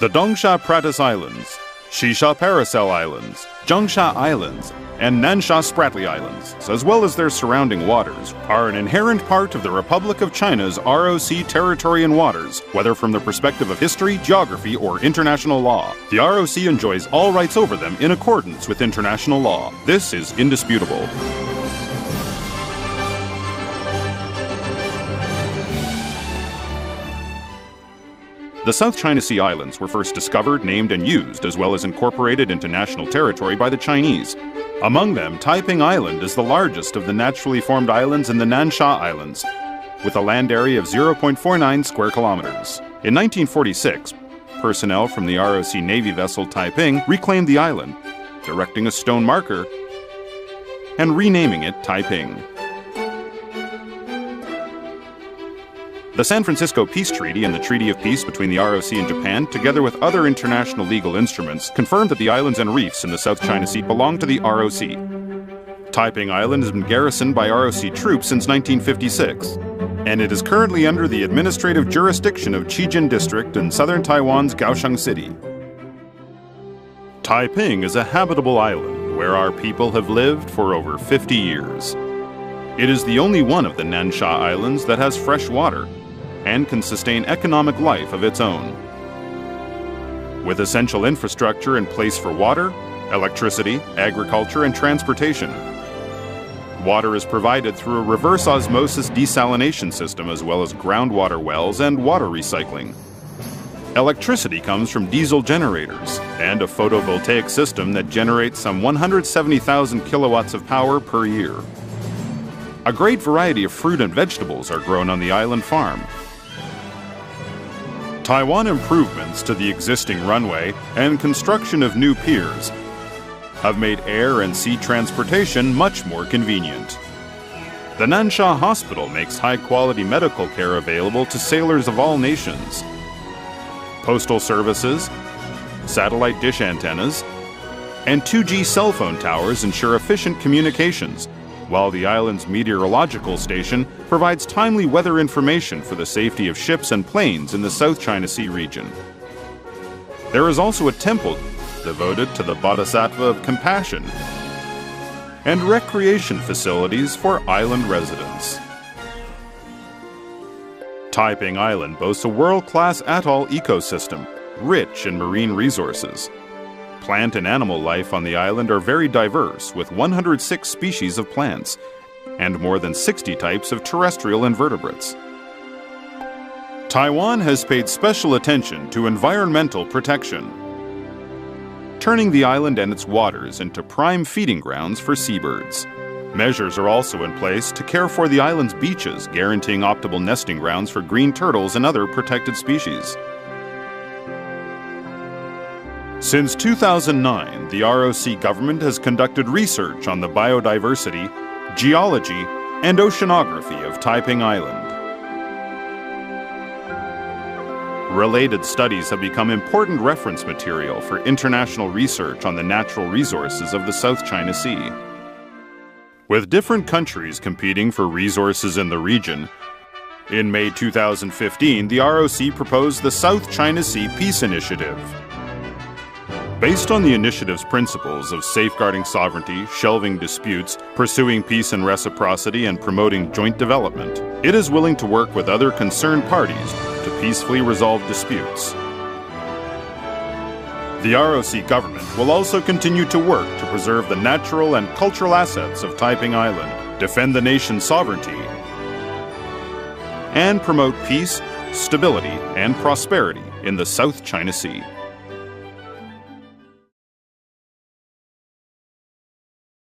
The Dongsha Pratas Islands, Shisha Paracel Islands, Zhengsha Islands, and Nansha Spratly Islands, as well as their surrounding waters, are an inherent part of the Republic of China's ROC territory and waters, whether from the perspective of history, geography, or international law. The ROC enjoys all rights over them in accordance with international law. This is indisputable. The South China Sea Islands were first discovered, named, and used, as well as incorporated into national territory by the Chinese. Among them, Taiping Island is the largest of the naturally formed islands in the Nansha Islands, with a land area of 0.49 square kilometers. In 1946, personnel from the ROC Navy vessel Taiping reclaimed the island, erecting a stone marker and renaming it Taiping. The San Francisco Peace Treaty and the Treaty of Peace between the ROC and Japan, together with other international legal instruments, confirmed that the islands and reefs in the South China Sea belong to the ROC. Taiping Island has been garrisoned by ROC troops since 1956, and it is currently under the administrative jurisdiction of Qijin District in southern Taiwan's Kaohsiung City. Taiping is a habitable island where our people have lived for over 50 years. It is the only one of the Nansha Islands that has fresh water and can sustain economic life of its own. With essential infrastructure in place for water, electricity, agriculture, and transportation. Water is provided through a reverse osmosis desalination system as well as groundwater wells and water recycling. Electricity comes from diesel generators and a photovoltaic system that generates some 170,000 kilowatts of power per year. A great variety of fruit and vegetables are grown on the island farm. Taiwan improvements to the existing runway and construction of new piers have made air and sea transportation much more convenient. The Nansha Hospital makes high-quality medical care available to sailors of all nations. Postal services, satellite dish antennas, and 2G cell phone towers ensure efficient communications, while the island's meteorological station provides timely weather information for the safety of ships and planes in the South China Sea region. There is also a temple devoted to the Bodhisattva of Compassion and recreation facilities for island residents. Taiping Island boasts a world-class atoll ecosystem, rich in marine resources. Plant and animal life on the island are very diverse, with 106 species of plants and more than 60 types of terrestrial invertebrates. Taiwan has paid special attention to environmental protection, turning the island and its waters into prime feeding grounds for seabirds. Measures are also in place to care for the island's beaches, guaranteeing optimal nesting grounds for green turtles and other protected species. Since 2009, the ROC government has conducted research on the biodiversity, geology, and oceanography of Taiping Island. Related studies have become important reference material for international research on the natural resources of the South China Sea. With different countries competing for resources in the region, in May 2015, the ROC proposed the South China Sea Peace Initiative. Based on the initiative's principles of safeguarding sovereignty, shelving disputes, pursuing peace and reciprocity, and promoting joint development, it is willing to work with other concerned parties to peacefully resolve disputes. The ROC government will also continue to work to preserve the natural and cultural assets of Taiping Island, defend the nation's sovereignty, and promote peace, stability, and prosperity in the South China Sea.